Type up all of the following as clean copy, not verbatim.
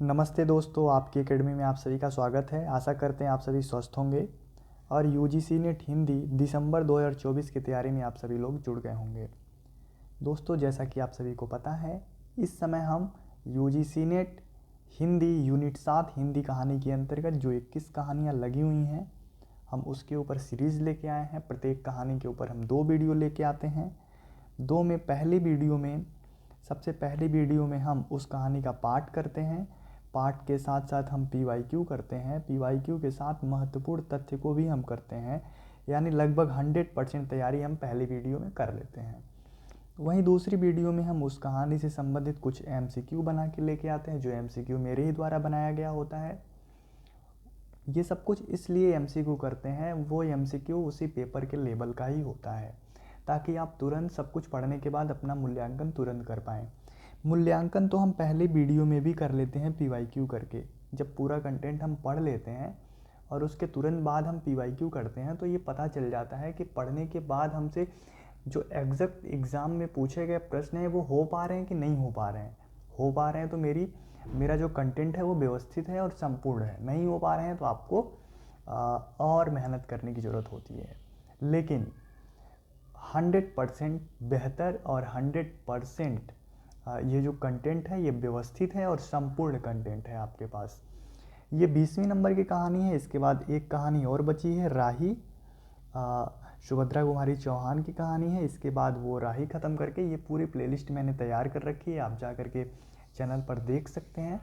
नमस्ते दोस्तों, आपकी एकेडमी में आप सभी का स्वागत है। आशा करते हैं आप सभी स्वस्थ होंगे और यूजीसी नेट हिंदी दिसंबर 2024 की तैयारी में आप सभी लोग जुड़ गए होंगे। दोस्तों, जैसा कि आप सभी को पता है, इस समय हम UGC net Hindi unit 7 Hindi कहानी के अंतर्गत जो 21 कहानियाँ लगी हुई हैं, हम उसके ऊपर सीरीज़ लेके आए हैं। प्रत्येक कहानी के ऊपर हम 2 वीडियो लेके आते हैं। सबसे पहले वीडियो में हम उस कहानी का पाठ करते हैं। पाठ के साथ साथ हम पीवाईक्यू करते हैं। पीवाईक्यू के साथ महत्वपूर्ण तथ्य को भी हम करते हैं, यानी लगभग 100% तैयारी हम पहले वीडियो में कर लेते हैं। वहीं दूसरी वीडियो में हम उस कहानी से संबंधित कुछ एमसीक्यू बना के लेके आते हैं, जो एमसीक्यू मेरे ही द्वारा बनाया गया होता है। ये सब कुछ इसलिए एमसीक्यू करते हैं, वो एमसीक्यू उसी पेपर के लेवल का ही होता है, ताकि आप तुरंत सब कुछ पढ़ने के बाद अपना मूल्यांकन तुरंत कर पाएँ। मूल्यांकन तो हम पहले वीडियो में भी कर लेते हैं पीवाईक्यू करके। जब पूरा कंटेंट हम पढ़ लेते हैं और उसके तुरंत बाद हम पीवाईक्यू करते हैं, तो ये पता चल जाता है कि पढ़ने के बाद हमसे जो एग्जैक्ट एग्ज़ाम में पूछे गए प्रश्न हैं वो हो पा रहे हैं कि नहीं हो पा रहे हैं। हो पा रहे हैं तो मेरा जो कंटेंट है वो व्यवस्थित है और संपूर्ण है। नहीं हो पा रहे हैं तो आपको और मेहनत करने की ज़रूरत होती है। लेकिन 100% बेहतर और 100% ये जो कंटेंट है ये व्यवस्थित है और संपूर्ण कंटेंट है आपके पास। ये 20वीं नंबर की कहानी है। इसके बाद एक कहानी और बची है, राही। सुभद्रा कुमारी चौहान की कहानी है। इसके बाद वो राही ख़त्म करके ये पूरी प्लेलिस्ट मैंने तैयार कर रखी है, आप जा कर के चैनल पर देख सकते हैं।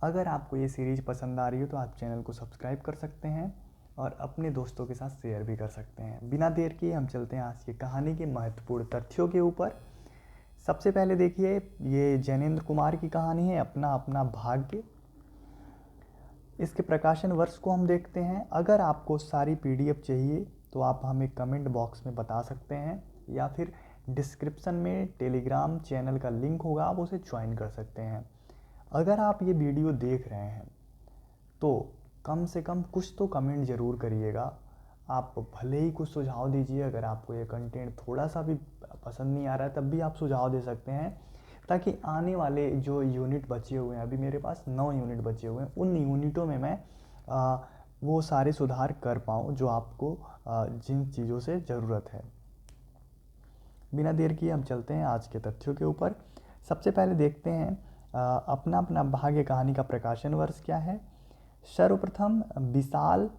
अगर आपको ये सीरीज़ पसंद आ रही हो तो आप चैनल को सब्सक्राइब कर सकते हैं और अपने दोस्तों के साथ शेयर भी कर सकते हैं। बिना देर किए हम चलते हैं आज की कहानी के महत्वपूर्ण तथ्यों के ऊपर। सबसे पहले देखिए, ये जैनेंद्र कुमार की कहानी है, अपना अपना भाग्य। इसके प्रकाशन वर्ष को हम देखते हैं। अगर आपको सारी पीडीएफ चाहिए तो आप हमें कमेंट बॉक्स में बता सकते हैं, या फिर डिस्क्रिप्शन में टेलीग्राम चैनल का लिंक होगा, आप उसे ज्वाइन कर सकते हैं। अगर आप ये वीडियो देख रहे हैं तो कम से कम कुछ तो कमेंट ज़रूर करिएगा। आप भले ही कुछ सुझाव दीजिए। अगर आपको ये कंटेंट थोड़ा सा भी पसंद नहीं आ रहा है तब भी आप सुझाव दे सकते हैं, ताकि आने वाले जो यूनिट बचे हुए हैं, अभी मेरे पास 9 यूनिट बचे हुए हैं, उन यूनिटों में मैं वो सारे सुधार कर पाऊँ जो आपको जिन चीज़ों से ज़रूरत है। बिना देर किए हम चलते हैं आज के तथ्यों के ऊपर। सबसे पहले देखते हैं अपना अपना भाग्य कहानी का प्रकाशन वर्ष क्या है। सर्वप्रथम विशाल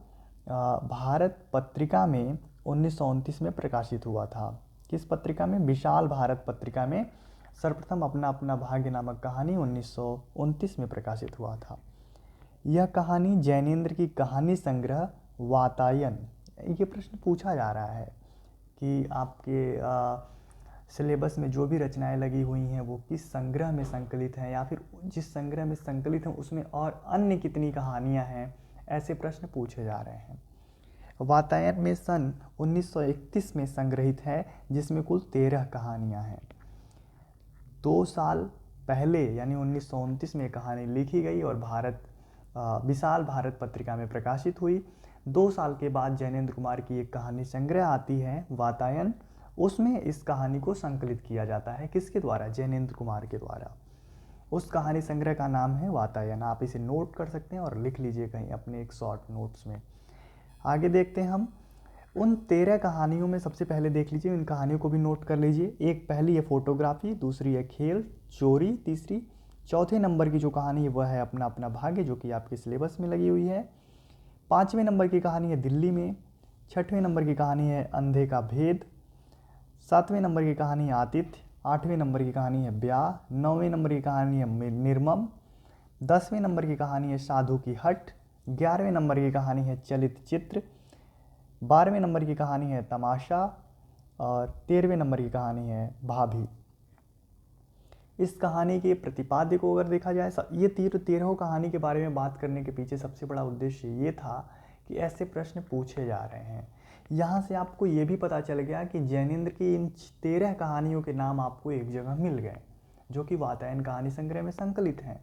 भारत पत्रिका में 1929 में प्रकाशित हुआ था। किस पत्रिका में? विशाल भारत पत्रिका में सर्वप्रथम अपना अपना भाग्य नामक कहानी 1929 में प्रकाशित हुआ था। यह कहानी जैनेंद्र की कहानी संग्रह वातायन। ये प्रश्न पूछा जा रहा है कि आपके सिलेबस में जो भी रचनाएं लगी हुई हैं वो किस संग्रह में संकलित हैं, या फिर जिस संग्रह में संकलित हैं उसमें और अन्य कितनी कहानियां हैं, ऐसे प्रश्न पूछे जा रहे हैं। वातायन में सन 1931 में संग्रहित है, जिसमें कुल 13 कहानियां हैं। 2 साल पहले यानी 1929 में कहानी लिखी गई और विशाल भारत पत्रिका में प्रकाशित हुई। 2 साल के बाद जैनेंद्र कुमार की एक कहानी संग्रह आती है, वातायन। उसमें इस कहानी को संकलित किया जाता है। किसके द्वारा? जैनेंद्र कुमार के द्वारा। उस कहानी संग्रह का नाम है वातायन। आप इसे नोट कर सकते हैं और लिख लीजिए कहीं अपने एक शॉर्ट नोट्स में। आगे देखते हैं हम उन 13 कहानियों में। सबसे पहले देख लीजिए, इन कहानियों को भी नोट कर लीजिए। एक पहली है फोटोग्राफी, दूसरी है खेल, चोरी तीसरी। चौथे नंबर की जो कहानी है वह है अपना अपना भाग्य, जो कि आपके सिलेबस में लगी हुई है। 5वें नंबर की कहानी है दिल्ली में। 6वें नंबर की कहानी है अंधे का भेद। 7वें नंबर की कहानी है आतिथ्य। 8वें नंबर की कहानी है ब्याह। 9वें नंबर की कहानी है निर्मम। 10वें नंबर की कहानी है साधु की हट। 11वें नंबर की कहानी है चलित चित्र। 12वें नंबर की कहानी है तमाशा। और 13वें नंबर की कहानी है भाभी। इस कहानी के प्रतिपाद्य को अगर देखा जाए, ये 13 कहानी के बारे में बात करने के पीछे सबसे बड़ा उद्देश्य ये था कि ऐसे प्रश्न पूछे जा रहे हैं। यहाँ से आपको ये भी पता चल गया कि जैनेंद्र की इन 13 कहानियों के नाम आपको एक जगह मिल गए, जो कि वातायन कहानी संग्रह में संकलित हैं।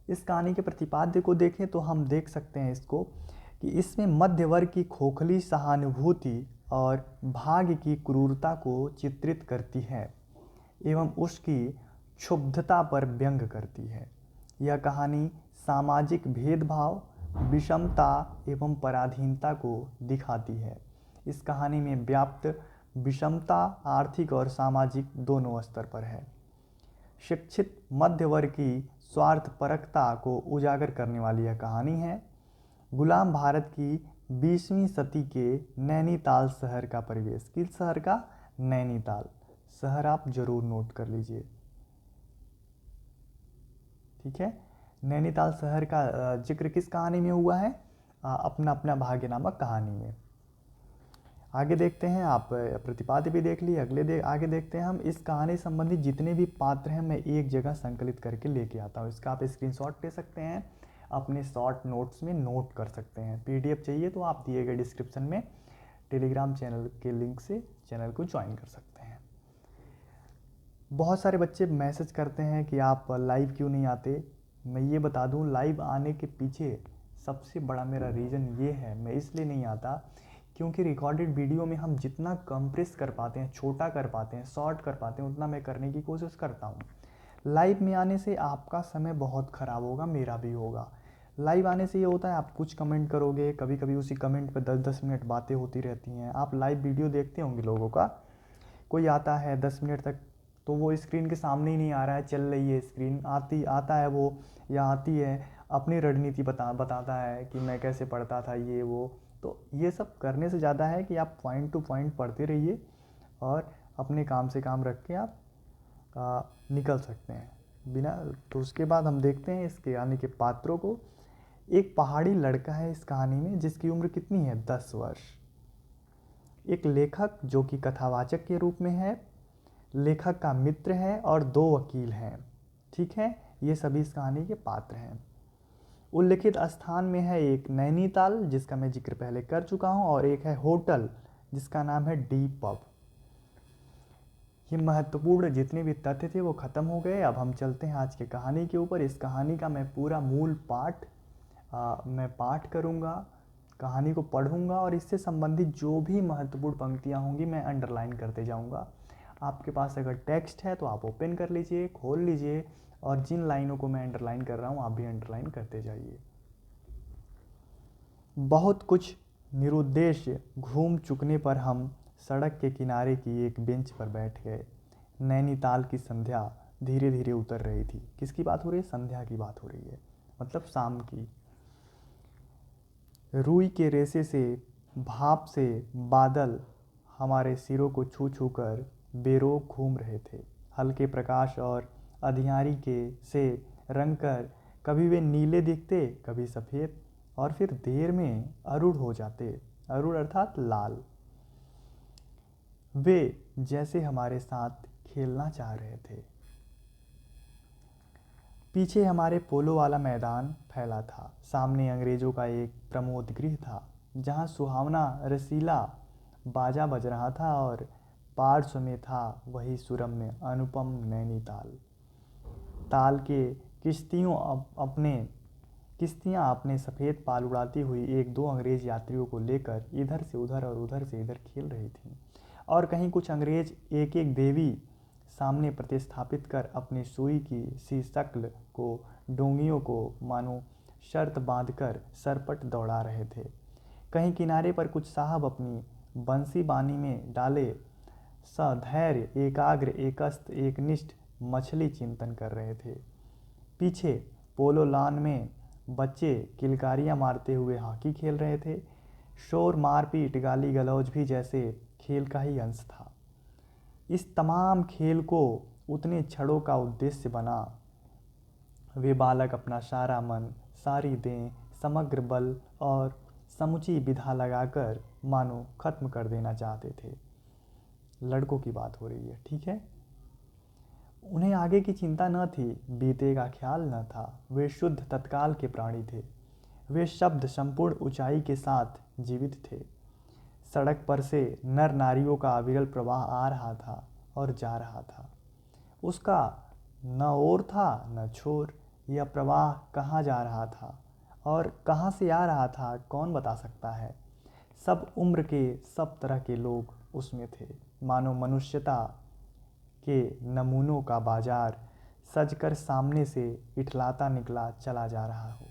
इस कहानी के प्रतिपाद्य को देखें तो हम देख सकते हैं इसको कि इसमें मध्य वर्ग की खोखली सहानुभूति और भाग्य की क्रूरता को चित्रित करती है, एवं उसकी क्षुब्धता पर व्यंग करती है। यह कहानी सामाजिक भेदभाव, विषमता एवं पराधीनता को दिखाती है। इस कहानी में व्याप्त विषमता आर्थिक और सामाजिक दोनों स्तर पर है। शिक्षित मध्य वर्ग की स्वार्थपरकता को उजागर करने वाली यह कहानी है। गुलाम भारत की 20वीं सदी के नैनीताल शहर का परिवेश। किस शहर का? नैनीताल शहर आप जरूर नोट कर लीजिए, ठीक है। नैनीताल शहर का जिक्र किस कहानी में हुआ है? अपना अपना भाग्य नामक कहानी में। आगे देखते हैं, आप प्रतिपाद्य भी देख लिए, आगे देखते हैं हम। इस कहानी संबंधी जितने भी पात्र हैं मैं एक जगह संकलित करके लेके आता हूँ। इसका आप स्क्रीनशॉट ले सकते हैं, अपने शॉर्ट नोट्स में नोट कर सकते हैं। पीडीएफ चाहिए तो आप दिए गए डिस्क्रिप्शन में टेलीग्राम चैनल के लिंक से चैनल को ज्वाइन कर सकते हैं। बहुत सारे बच्चे मैसेज करते हैं कि आप लाइव क्यों नहीं आते। मैं ये बता दूं, लाइव आने के पीछे सबसे बड़ा मेरा रीज़न ये है, मैं इसलिए नहीं आता क्योंकि रिकॉर्डेड वीडियो में हम जितना कंप्रेस कर पाते हैं, छोटा कर पाते हैं, शॉर्ट कर पाते हैं, उतना मैं करने की कोशिश करता हूँ। लाइव में आने से आपका समय बहुत ख़राब होगा, मेरा भी होगा। लाइव आने से ये होता है, आप कुछ कमेंट करोगे, कभी कभी उसी कमेंट पर 10-10 मिनट बातें होती रहती हैं। आप लाइव वीडियो देखते होंगे लोगों का, कोई आता है 10 मिनट तक तो वो स्क्रीन के सामने ही नहीं आ रहा है, चल रही है स्क्रीन, आता है वो या आती है, अपनी रणनीति बताता है कि मैं कैसे पढ़ता था ये वो। तो ये सब करने से ज़्यादा है कि आप पॉइंट टू पॉइंट पढ़ते रहिए और अपने काम से काम रख के आप निकल सकते हैं बिना। तो उसके बाद हम देखते हैं इसके यानी के पात्रों को। एक पहाड़ी लड़का है इस कहानी में जिसकी उम्र कितनी है? 10 वर्ष। एक लेखक जो कि कथावाचक के रूप में है, लेखक का मित्र है और 2 वकील हैं, ठीक है। ये सभी इस कहानी के पात्र हैं। उल्लिखित स्थान में है एक नैनीताल जिसका मैं जिक्र पहले कर चुका हूँ, और एक है होटल जिसका नाम है डी पब। ये महत्वपूर्ण जितने भी तथ्य थे वो ख़त्म हो गए। अब हम चलते हैं आज की कहानी के ऊपर। इस कहानी का मैं पूरा मूल पाठ मैं पाठ करूँगा, कहानी को पढ़ूँगा और इससे संबंधित जो भी महत्वपूर्ण पंक्तियाँ होंगी मैं अंडरलाइन करते जाऊँगा। आपके पास अगर टेक्स्ट है तो आप ओपन कर लीजिए, खोल लीजिए, और जिन लाइनों को मैं अंडरलाइन कर रहा हूँ आप भी अंडरलाइन करते जाइए। बहुत कुछ निरुद्देश्य घूम चुकने पर हम सड़क के किनारे की एक बेंच पर बैठ गए। नैनीताल की संध्या धीरे धीरे उतर रही थी। किसकी बात हो रही है? संध्या की बात हो रही है, मतलब शाम की। रुई के रेशे से, भाप से बादल हमारे सिरों को छू छू कर बेरोक घूम रहे थे। हल्के प्रकाश और अधियारी के से रंग कर कभी वे नीले दिखते, कभी सफ़ेद, और फिर देर में अरूढ़ हो जाते। अरूढ़ अर्थात लाल। वे जैसे हमारे साथ खेलना चाह रहे थे। पीछे हमारे पोलो वाला मैदान फैला था। सामने अंग्रेज़ों का एक प्रमोद गृह था जहाँ सुहावना रसीला बाजा बज रहा था, और पार्श्व में था वही सुरम्य अनुपम नैनीताल। ताल के किश्तियाँ अपने सफ़ेद पाल उड़ाती हुई 1-2 अंग्रेज़ यात्रियों को लेकर इधर से उधर और उधर से इधर खेल रही थीं, और कहीं कुछ अंग्रेज़ एक एक देवी सामने प्रतिस्थापित कर अपनी सुई की सी शक्ल को, डोंगियों को मानो शर्त बांधकर सरपट दौड़ा रहे थे। कहीं किनारे पर कुछ साहब अपनी बंसी बानी में डाले सधैर्य, एकाग्र, एकस्थ, एकनिष्ठ मछली चिंतन कर रहे थे। पीछे पोलो लान में बच्चे किलकारियाँ मारते हुए हॉकी खेल रहे थे। शोर, मारपीट, गाली गलौज भी जैसे खेल का ही अंश था। इस तमाम खेल को उतने क्षणों का उद्देश्य बना। वे बालक अपना सारा मन, सारी देह, समग्र बल और समुची विधा लगाकर मानो खत्म कर देना चाहते थे। लड़कों की बात हो रही है, ठीक है। उन्हें आगे की चिंता न थी, बीते का ख्याल न था। वे शुद्ध तत्काल के प्राणी थे। वे शब्द संपूर्ण ऊंचाई के साथ जीवित थे। सड़क पर से नर नारियों का अविरल प्रवाह आ रहा था और जा रहा था। उसका न ओर था न छोर। यह प्रवाह कहाँ जा रहा था और कहाँ से आ रहा था, कौन बता सकता है। सब उम्र के, सब तरह के लोग उसमें थे। मानो मनुष्यता के नमूनों का बाजार सजकर सामने से इठलाता निकला चला जा रहा हो।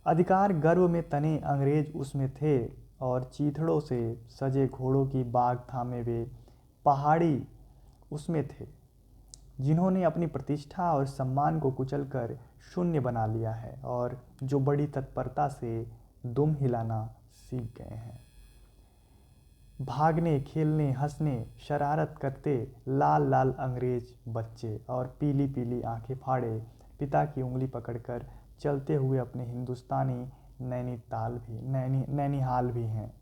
अधिकार गर्व में तने अंग्रेज उसमें थे और चीथड़ों से सजे घोड़ों की बाग थामे वे पहाड़ी उसमें थे, जिन्होंने अपनी प्रतिष्ठा और सम्मान को कुचलकर शून्य बना लिया है और जो बड़ी तत्परता से दुम हिलाना सीख गए हैं। भागने, खेलने, हंसने, शरारत करते लाल लाल अंग्रेज बच्चे और पीली पीली आंखें फाड़े पिता की उंगली पकड़कर चलते हुए अपने हिंदुस्तानी नैनीहाल भी हैं।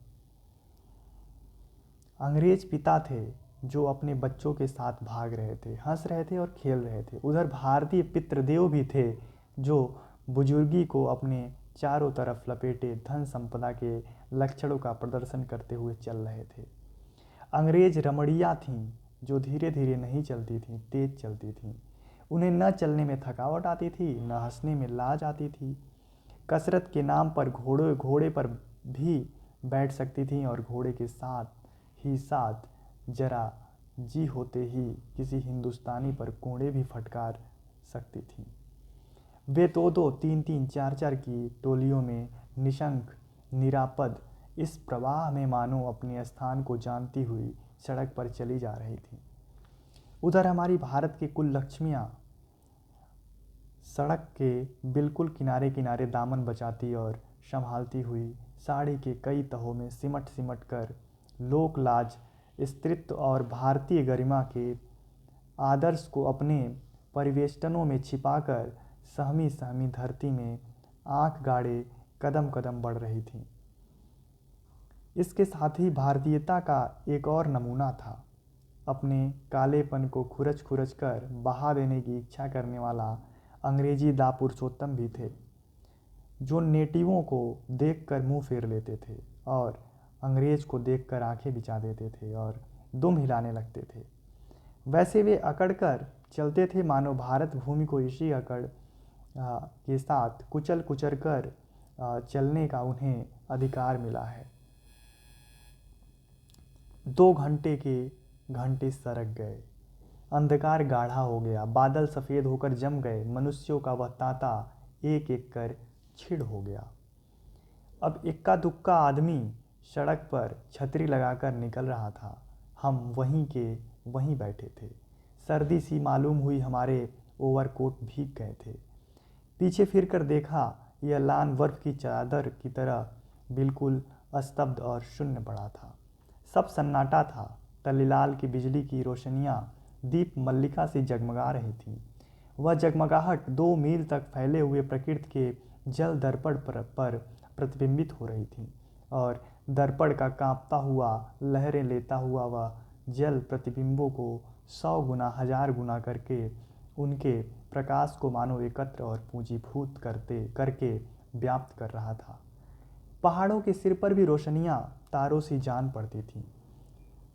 अंग्रेज पिता थे जो अपने बच्चों के साथ भाग रहे थे, हंस रहे थे और खेल रहे थे। उधर भारतीय पितृदेव भी थे जो बुजुर्गी को अपने चारों तरफ लपेटे धन संपदा के लक्षणों का प्रदर्शन करते हुए चल रहे थे। अंग्रेज रमणियाँ थीं जो धीरे धीरे नहीं चलती थीं, तेज चलती थीं। उन्हें न चलने में थकावट आती थी, न हंसने में लाज आती थी। कसरत के नाम पर घोड़े पर भी बैठ सकती थीं और घोड़े के साथ जरा जी होते ही किसी हिंदुस्तानी पर कोड़े भी फटकार सकती थीं। वे दो दो तीन तीन चार चार की टोलियों में निशंक निरापद इस प्रवाह में मानो अपने स्थान को जानती हुई सड़क पर चली जा रही थी। उधर हमारी भारत की कुल लक्ष्मियाँ सड़क के बिल्कुल किनारे किनारे दामन बचाती और संभालती हुई साड़ी के कई तहों में सिमट सिमट कर लोक लाज, स्त्रीत्व और भारतीय गरिमा के आदर्श को अपने परिवेष्टनों में छिपाकर सहमी सहमी धरती में आंख गाड़े कदम कदम बढ़ रही थीं। इसके साथ ही भारतीयता का एक और नमूना था। अपने कालेपन को खुरच खुरच कर बहा देने की इच्छा करने वाला अंग्रेजी दा पुरुषोत्तम भी थे, जो नेटिवों को देखकर मुंह फेर लेते थे और अंग्रेज को देखकर आंखें बिछा देते थे और दुम हिलाने लगते थे। वैसे वे अकड़कर चलते थे मानो भारत भूमि को इसी अकड़ के साथ कुचल कुचल कर चलने का उन्हें अधिकार मिला है। 2 घंटे के घंटे सरक गए, अंधकार गाढ़ा हो गया, बादल सफ़ेद होकर जम गए, मनुष्यों का वह तांता एक एक कर छिड़ हो गया। अब इक्का दुक्का आदमी सड़क पर छतरी लगाकर निकल रहा था। हम वहीं के वहीं बैठे थे। सर्दी सी मालूम हुई, हमारे ओवरकोट भीग गए थे। पीछे फिरकर देखा, यह लान बर्फ की चादर की तरह बिल्कुल स्तब्ध और शून्य पड़ा था। सब सन्नाटा था। तल्लीलाल की बिजली की रोशनियाँ दीप मल्लिका से जगमगा रही थीं। वह जगमगाहट 2 मील तक फैले हुए प्रकृति के जल दर्पण पर प्रतिबिंबित हो रही थी और दर्पण का कांपता हुआ लहरें लेता हुआ वह जल प्रतिबिंबों को 100 गुना 1000 गुना करके उनके प्रकाश को मानो एकत्र और पूंजीभूत करके व्याप्त कर रहा था। पहाड़ों के सिर पर भी रोशनियां तारों सी जान पड़ती थीं।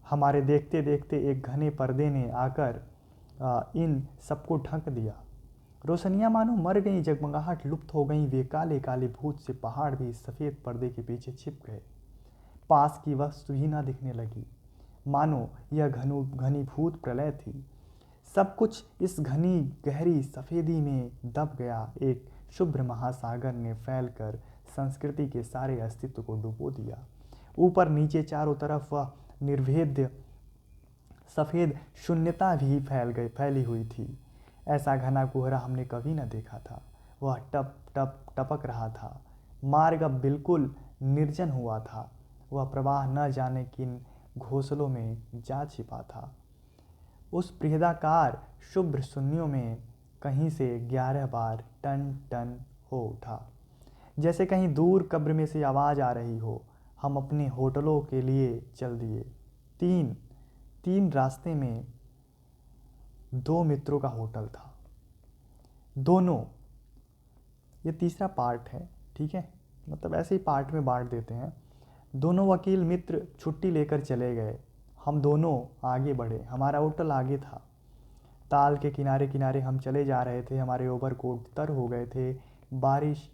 हमारे देखते देखते एक घने पर्दे ने आकर इन सबको ढक दिया। रोशनियां मानो मर गईं, जगमगाहट लुप्त हो गईं। वे काले काले भूत से पहाड़ भी सफ़ेद पर्दे के पीछे छिप गए। पास की वस्तु ही ना दिखने लगी, मानो यह घनीभूत प्रलय थी। सब कुछ इस घनी गहरी सफ़ेदी में दब गया। एक शुभ्र महासागर ने फैलकर संस्कृति के सारे अस्तित्व को डुबो दिया। ऊपर नीचे चारों तरफ वह निर्भेद्य सफ़ेद शून्यता भी फैली हुई थी। ऐसा घना कोहरा हमने कभी न देखा था। वह टप टप टपक रहा था। मार्ग अब बिल्कुल निर्जन हुआ था। वह प्रवाह न जाने किन घोंसलों में जा छिपा था। उस बृहदाकार शुभ्र शून्यों में कहीं से 11 बार टन टन हो उठा, जैसे कहीं दूर कब्र में से आवाज़ आ रही हो। हम अपने होटलों के लिए चल दिए। तीन रास्ते में 2 मित्रों का होटल था। दोनों, ये तीसरा पार्ट है, ठीक है, मतलब ऐसे ही पार्ट में बांट देते हैं। दोनों वकील मित्र छुट्टी लेकर चले गए। हम दोनों आगे बढ़े। हमारा होटल आगे था। ताल के किनारे किनारे हम चले जा रहे थे। हमारे ओवरकोट तर हो गए थे। बारिश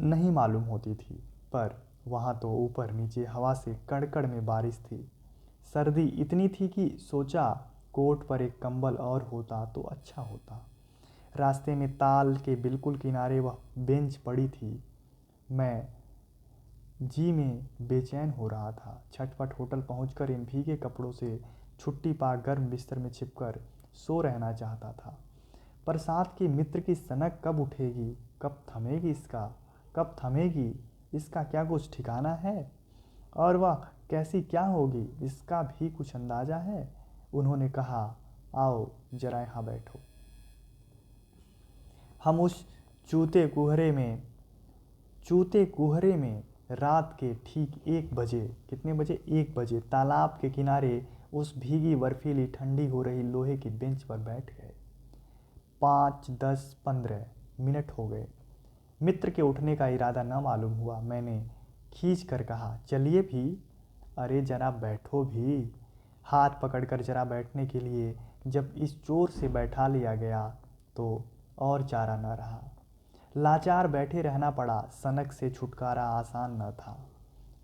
नहीं मालूम होती थी, पर वहाँ तो ऊपर नीचे हवा से कड़कड़ में बारिश थी। सर्दी इतनी थी कि सोचा कोट पर एक कंबल और होता तो अच्छा होता। रास्ते में ताल के बिल्कुल किनारे वह बेंच पड़ी थी। मैं जी में बेचैन हो रहा था। छटपट होटल पहुंचकर इन भीगे कपड़ों से छुट्टी पा गर्म बिस्तर में छिपकर सो रहना चाहता था। पर साथ के मित्र की सनक कब उठेगी, कब थमेगी इसका क्या कुछ ठिकाना है? और वह कैसी क्या होगी इसका भी कुछ अंदाजा है? उन्होंने कहा, आओ जरा यहाँ बैठो। हम उस चूते कुहरे में रात के ठीक 1 बजे, कितने बजे? 1 बजे तालाब के किनारे उस भीगी बर्फीली ठंडी हो रही लोहे की बेंच पर बैठ गए। 5, 10, 15 मिनट हो गए। मित्र के उठने का इरादा न मालूम हुआ। मैंने खींच कर कहा, चलिए भी। अरे जरा बैठो भी। हाथ पकड़कर जरा बैठने के लिए जब इस जोर से बैठा लिया गया तो और चारा न रहा। लाचार बैठे रहना पड़ा। सनक से छुटकारा आसान न था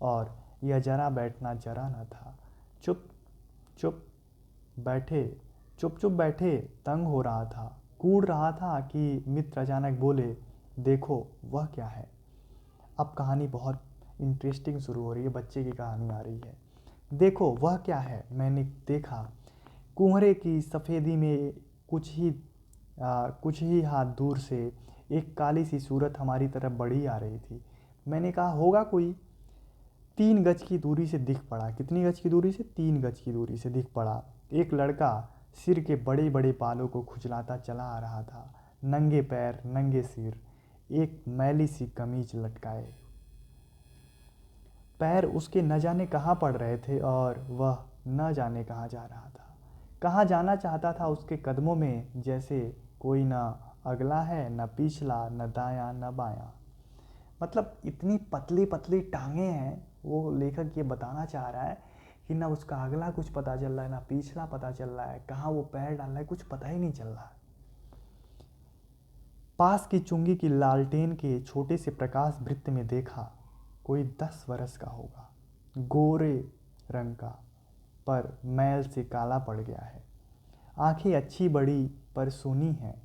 और यह जरा बैठना जरा न था। चुप चुप बैठे तंग हो रहा था, कूड़ रहा था कि मित्र अचानक बोले, देखो वह क्या है। अब कहानी बहुत इंटरेस्टिंग शुरू हो रही है, बच्चे की कहानी आ रही है। देखो वह क्या है। मैंने देखा, कुहरे की सफ़ेदी में कुछ ही हाथ दूर से एक काली सी सूरत हमारी तरफ बढ़ी आ रही थी। मैंने कहा, होगा कोई। 3 गज की दूरी से दिख पड़ा। कितनी गज की दूरी से? 3 गज की दूरी से दिख पड़ा। एक लड़का सिर के बड़े बड़े बालों को खुजलाता चला आ रहा था। नंगे पैर, नंगे सिर, एक मैली सी कमीज लटकाए। पैर उसके न जाने कहाँ पड़ रहे थे और वह न जाने कहाँ जा रहा था। कहाँ जाना चाहता था उसके कदमों में जैसे कोई न अगला है, न पिछला, न दायां, न बायां। मतलब इतनी पतली पतली टांगे हैं। वो लेखक ये बताना चाह रहा है कि ना उसका अगला कुछ पता चल रहा है, ना पिछला पता चल रहा है, कहाँ वो पैर डाल रहा है कुछ पता ही नहीं चल रहा है। पास की चुंगी की लालटेन के छोटे से प्रकाश वृत्त में देखा, कोई 10 वर्ष का होगा, गोरे रंग का, पर मैल से काला पड़ गया है। आंखें अच्छी बड़ी पर सूनी हैं।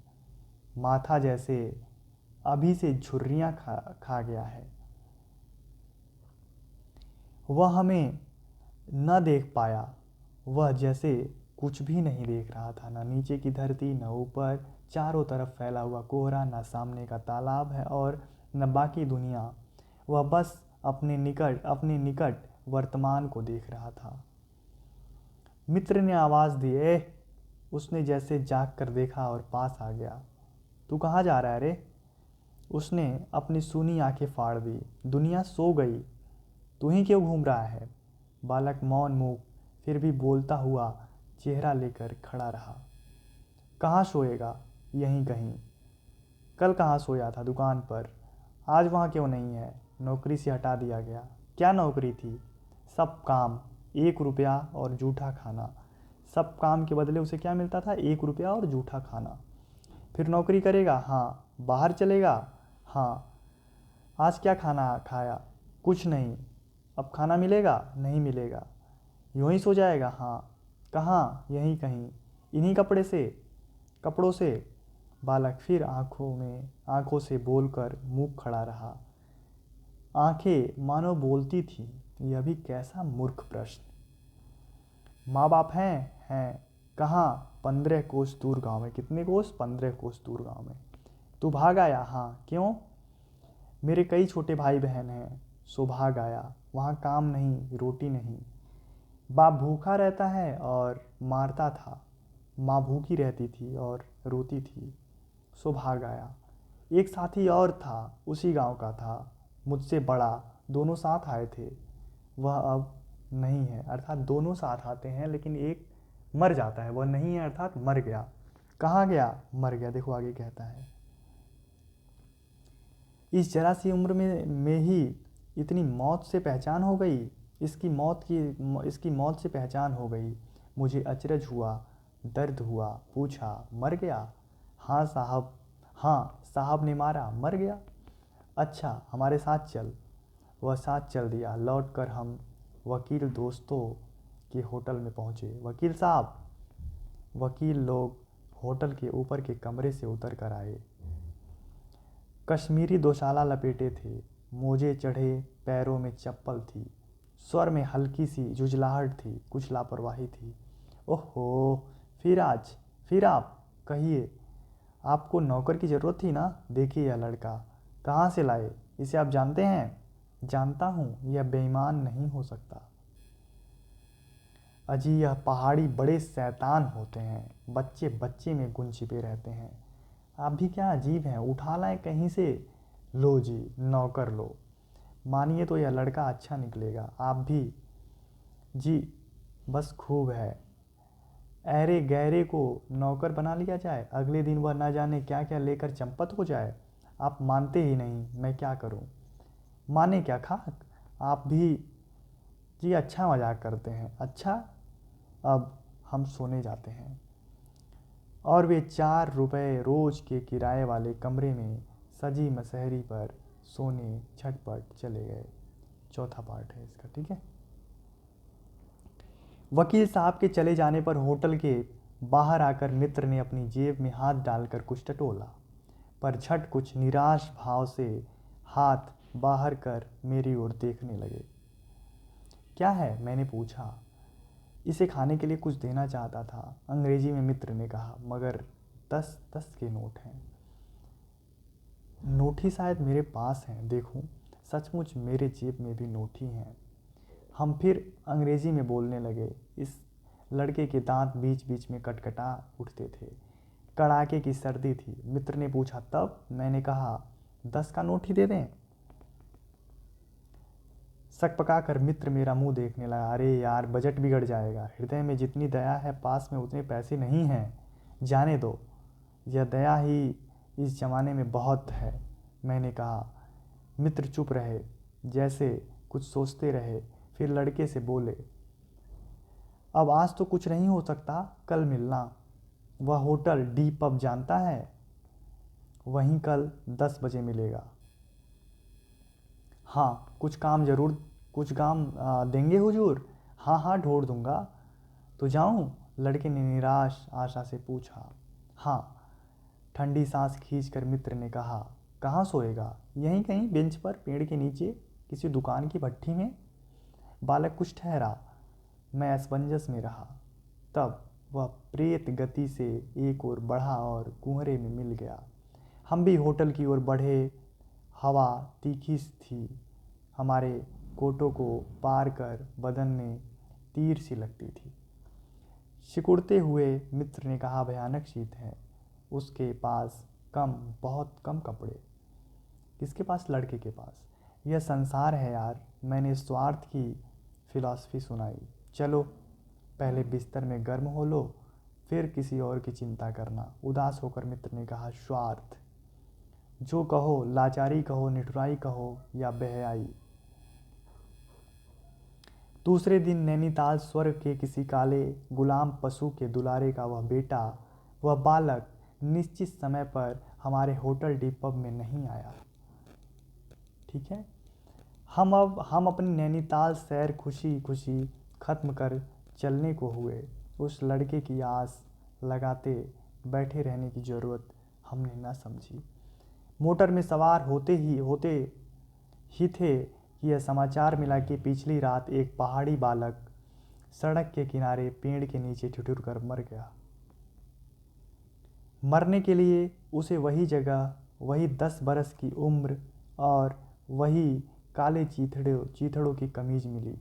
माथा जैसे अभी से झुर्रियाँ खा गया है। वह हमें न देख पाया। वह जैसे कुछ भी नहीं देख रहा था, न नीचे की धरती, न ऊपर। चारों तरफ फैला हुआ कोहरा, न सामने का तालाब है और न बाकी दुनिया। वह बस अपने निकट वर्तमान को देख रहा था। मित्र ने आवाज़ दी, ए। उसने जैसे जाग कर देखा और पास आ गया। तू कहाँ जा रहा है रे? उसने अपनी सूनी आंखें फाड़ दी। दुनिया सो गई, तू ही क्यों घूम रहा है? बालक मौन मुख फिर भी बोलता हुआ चेहरा लेकर खड़ा रहा। कहाँ सोएगा? यहीं कहीं। कल कहाँ सोया था? दुकान पर। आज वहाँ क्यों नहीं है? नौकरी से हटा दिया गया। क्या नौकरी थी? सब काम, 1 रुपया और जूठा खाना। सब काम के बदले उसे क्या मिलता था? 1 रुपया और जूठा खाना। फिर नौकरी करेगा? हाँ। बाहर चलेगा? हाँ। आज क्या खाना खाया? कुछ नहीं। अब खाना मिलेगा? नहीं मिलेगा। यूं ही सो जाएगा? हाँ। कहाँ? यहीं कहीं। इन्हीं कपड़ों से। बालक फिर आंखों से बोलकर मुंह खड़ा रहा। आंखें मानो बोलती थी, यह भी कैसा मूर्ख प्रश्न। माँ बाप हैं। कहाँ? 15 कोस दूर गांव में। कितने कोस? 15 कोस दूर गांव में। तू भाग आया? हाँ। क्यों? मेरे कई छोटे भाई बहन हैं, सो भाग आया। वहाँ काम नहीं, रोटी नहीं। बाप भूखा रहता है और मारता था। माँ भूखी रहती थी और रोती थी, सो भाग आया। एक साथी और था, उसी गांव का था, मुझसे बड़ा। दोनों साथ आए थे। वह अब नहीं है। अर्थात दोनों साथ आते हैं लेकिन एक मर जाता है। वह नहीं है अर्थात मर गया। कहाँ गया? मर गया। देखो आगे कहता है, इस जरा सी उम्र में ही इतनी मौत से पहचान हो गई। इसकी मौत से पहचान हो गई। मुझे अचरज हुआ, दर्द हुआ। पूछा, मर गया? हाँ साहब। हाँ साहब ने मारा, मर गया। अच्छा, हमारे साथ चल। वह साथ चल दिया। लौटकर हम वकील दोस्तों के होटल में पहुँचे। वकील साहब, वकील लोग होटल के ऊपर के कमरे से उतर कर आए। कश्मीरी दोशाला लपेटे थे, मोजे चढ़े, पैरों में चप्पल थी, स्वर में हल्की सी झुंझलाहट थी, कुछ लापरवाही थी। ओहो, फिर आप कहिए, आपको नौकर की ज़रूरत थी ना? देखिए यह लड़का, कहाँ से लाए? इसे आप जानते हैं? जानता हूँ, यह बेईमान नहीं हो सकता। अजी, यह पहाड़ी बड़े शैतान होते हैं, बच्चे बच्चे में गुण छिपे रहते हैं। आप भी क्या अजीब हैं, उठा लाए कहीं से। लो जी, नौकर लो। मानिए तो यह लड़का अच्छा निकलेगा, आप भी। जी, बस खूब है। ऐरे गैरे को नौकर बना लिया जाए, अगले दिन वह ना जाने क्या क्या लेकर चंपत हो जाए। आप मानते ही नहीं, मैं क्या करूं? माने क्या खाक, आप भी। जी, अच्छा मजाक करते हैं। अच्छा, अब हम सोने जाते हैं। और वे 4 रुपए रोज के किराए वाले कमरे में सजी मसहरी पर सोने झटपट चले गए। चौथा पार्ट है इसका, ठीक है। वकील साहब के चले जाने पर होटल के बाहर आकर मित्र ने अपनी जेब में हाथ डालकर कुछ टटोला, पर झट कुछ निराश भाव से हाथ बाहर कर मेरी ओर देखने लगे। क्या है, मैंने पूछा। इसे खाने के लिए कुछ देना चाहता था, अंग्रेजी में मित्र ने कहा, मगर 10-10 के नोट हैं। नोट ही शायद मेरे पास हैं, देखूं। सचमुच मेरे जेब में भी नोट ही हैं। हम फिर अंग्रेजी में बोलने लगे। इस लड़के के दांत बीच बीच में कटकटा उठते थे। कड़ाके की सर्दी थी। मित्र ने पूछा, तब? मैंने कहा, 10 का नोट ही दे दें। सकपका कर मित्र मेरा मुंह देखने लगा। अरे यार, बजट बिगड़ जाएगा। हृदय में जितनी दया है, पास में उतने पैसे नहीं हैं। जाने दो, यह दया ही इस जमाने में बहुत है। मैंने कहा। मित्र चुप रहे, जैसे कुछ सोचते रहे। फिर लड़के से बोले, अब आज तो कुछ नहीं हो सकता, कल मिलना। वह होटल डी पब जानता है, वहीं कल 10 बजे मिलेगा। हाँ, कुछ काम देंगे हुजूर? हाँ हाँ, ढोड़ दूंगा। तो जाऊं? लड़के ने निराश आशा से पूछा। हाँ। ठंडी सांस खींचकर मित्र ने कहा। कहाँ सोएगा? यहीं कहीं बेंच पर, पेड़ के नीचे, किसी दुकान की भट्ठी में। बालक कुछ ठहरा। मैं असमंजस में रहा। तब वह प्रेत गति से एक ओर बढ़ा और कुहरे में मिल गया। हम भी होटल की ओर बढ़े। हवा तीखी थी, हमारे कोटों को पार कर बदन में तीर सी लगती थी। सिकुड़ते हुए मित्र ने कहा, भयानक शीत है। उसके पास बहुत कम कपड़े। किसके पास? लड़के के पास। यह संसार है यार, मैंने स्वार्थ की फिलॉसफी सुनाई। चलो, पहले बिस्तर में गर्म हो लो, फिर किसी और की चिंता करना। उदास होकर मित्र ने कहा, स्वार्थ? जो कहो, लाचारी कहो, निठुराई कहो या बेहयाई। दूसरे दिन नैनीताल स्वर्ग के किसी काले गुलाम पशु के दुलारे का वह बेटा, वह बालक निश्चित समय पर हमारे होटल डी पब में नहीं आया। ठीक है। हम अपनी नैनीताल सैर खुशी खुशी ख़त्म कर चलने को हुए। उस लड़के की आस लगाते बैठे रहने की ज़रूरत हमने न समझी। मोटर में सवार होते ही थे कि यह समाचार मिला कि पिछली रात एक पहाड़ी बालक सड़क के किनारे पेड़ के नीचे ठिठुर कर मर गया। मरने के लिए उसे वही जगह, वही 10 बरस की उम्र और वही काले चीथड़ों की कमीज मिली।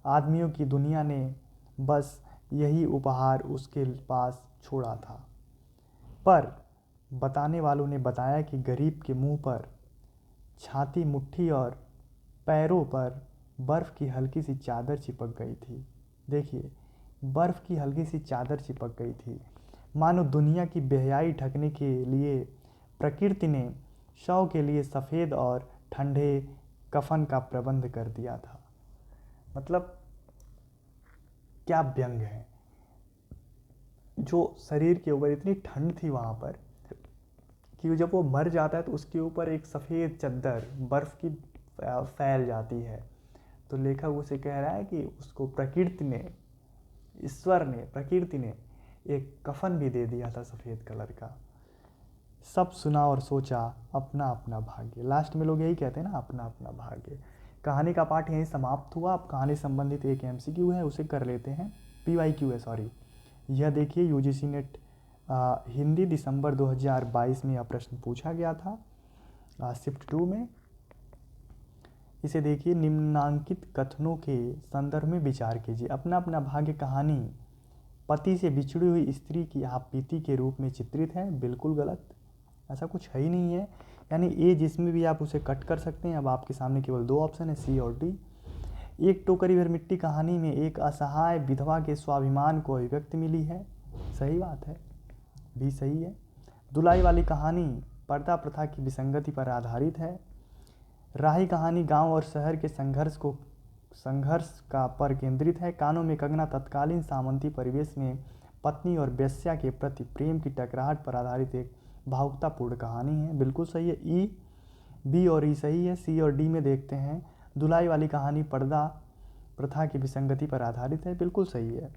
आदमियों की दुनिया ने बस यही उपहार उसके पास छोड़ा था। पर बताने वालों ने बताया कि गरीब के मुंह पर, छाती, मुट्ठी और पैरों पर बर्फ़ की हल्की सी चादर चिपक गई थी। देखिए, बर्फ़ की हल्की सी चादर चिपक गई थी, मानो दुनिया की बेहयाई ढकने के लिए प्रकृति ने शव के लिए सफ़ेद और ठंडे कफन का प्रबंध कर दिया था। मतलब क्या व्यंग है। जो शरीर के ऊपर इतनी ठंड थी वहाँ पर कि जब वो मर जाता है तो उसके ऊपर एक सफ़ेद चद्दर बर्फ़ की फैल जाती है। तो लेखक उसे कह रहा है कि उसको प्रकृति ने एक कफन भी दे दिया था सफ़ेद कलर का। सब सुना और सोचा अपना अपना भाग्य। लास्ट में लोग यही कहते हैं ना, अपना अपना भाग्य। कहानी का पाठ यहीं समाप्त हुआ। अब कहानी संबंधित एक MCQ है, उसे कर लेते हैं। PYQ है, सॉरी। यह देखिए, UGC नेट हिंदी दिसंबर 2022 में यह प्रश्न पूछा गया था शिफ्ट 2 में। इसे देखिए, निम्नांकित कथनों के संदर्भ में विचार कीजिए। अपना अपना भाग्य कहानी पति से बिछड़ी हुई स्त्री की आप बीती के रूप में चित्रित है। बिल्कुल गलत, ऐसा कुछ है ही नहीं है। यानी ए जिसमें भी आप उसे कट कर सकते हैं। अब आपके सामने केवल 2 ऑप्शन है, C और D। एक टोकरी भर मिट्टी कहानी में एक असहाय विधवा के स्वाभिमान को अभिव्यक्ति मिली है। सही बात है, भी सही है। दुलाई वाली कहानी पर्दा प्रथा की विसंगति पर आधारित है। राही कहानी गांव और शहर के संघर्ष का पर केंद्रित है। कानों में कंगना तत्कालीन सामंती परिवेश में पत्नी और वेश्या के प्रति प्रेम की टकराहट पर आधारित एक भावुकतापूर्ण कहानी है। बिल्कुल सही है। E, B और E सही है। C और D में देखते हैं। दुलाई वाली कहानी पर्दा प्रथा की विसंगति पर आधारित है। बिल्कुल सही है,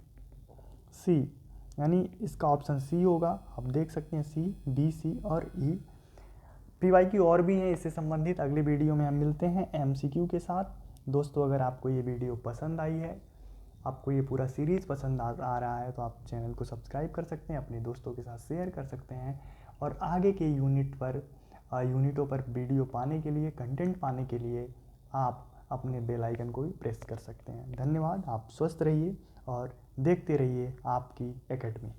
C, यानी इसका ऑप्शन C होगा। आप देख सकते हैं C, B, C और E। PYQ और भी हैं इससे संबंधित। अगले वीडियो में हम मिलते हैं MCQ के साथ। दोस्तों, अगर आपको ये वीडियो पसंद आई है, आपको ये पूरा सीरीज़ पसंद आ रहा है, तो आप चैनल को सब्सक्राइब कर सकते हैं, अपने दोस्तों के साथ शेयर कर सकते हैं, और आगे के यूनिटों पर वीडियो पाने के लिए, कंटेंट पाने के लिए आप अपने बेल आइकन को भी प्रेस कर सकते हैं। धन्यवाद। आप स्वस्थ रहिए और देखते रहिए आपकी एकेडमी।